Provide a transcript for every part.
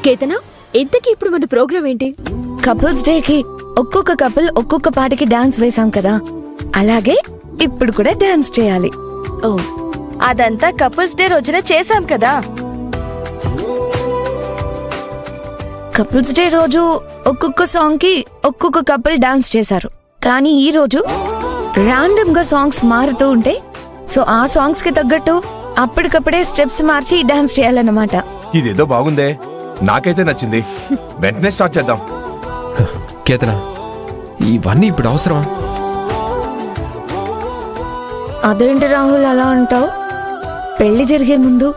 కేతన, ఇంతకీ ఇప్పుడు మన ప్రోగ్రామ్ ఏంటి? కపుల్స్ డే కి ఒక్కొక్క కపుల్ ఒక్కొక్క పాటకి డాన్స్ వేసాం కదా, అలాగే ఇప్పుడు కూడా డాన్స్ చేయాలి. ఓ, అదంతా కపుల్స్ డే రోజున చేసాం కదా. కపుల్స్ డే రోజు ఒక్కొక్క సాంగ్ కి ఒక్కొక్క కపుల్ డాన్స్ చేశారు. కానీ ఈ రోజు రాండమ్ గా సాంగ్స్ మారుతూ ఉంటే, సో ఆ సాంగ్స్ కి తగ్గట్టు అప్పటికప్పుడే స్టెప్స్ మార్చి డాన్స్ చేయాలన్నమాట. ఇదేదో బాగుందే, నాకైతే నచ్చింది. వెంటనే స్టార్ట్ చేద్దాం. కేతన, ఇవన్నీ ఇప్పుడు అవసరం? అదేంటి రాహుల్ అలా అంటావు? పెళ్లి జరిగే ముందు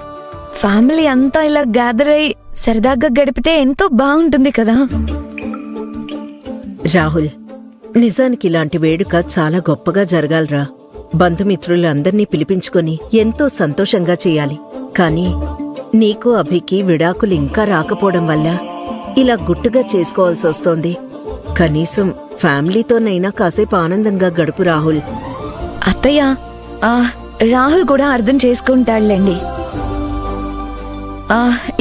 ఫ్యామిలీ అంతా ఇలా గ్యాదర్ అయి సరదాగా గడిపితే ఎంతో బాగుంటుంది కదా. రాహుల్, నిజానికి ఇలాంటి వేడుక చాలా గొప్పగా జరగాలరా. బంధుమిత్రులందర్నీ పిలిపించుకొని ఎంతో సంతోషంగా చెయ్యాలి. కానీ నీకు అభికి విడాకులు ఇంకా రాకపోవడం వల్ల ఇలా గుట్టుగా చేసుకోవాల్సి వస్తోంది. కనీసం ఫ్యామిలీతోనైనా కాసేపు ఆనందంగా గడుపు రాహుల్. అత్తయ్య, రాహుల్ కూడా అర్థం చేసుకుంటాడులేండి.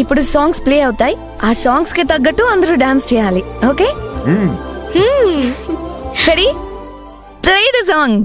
ఇప్పుడు సాంగ్స్ ప్లే అవుతాయి. ఆ సాంగ్స్ కి తగ్గట్టు అందరూ డాన్స్ చేయాలి. Okay, ready? Play the song.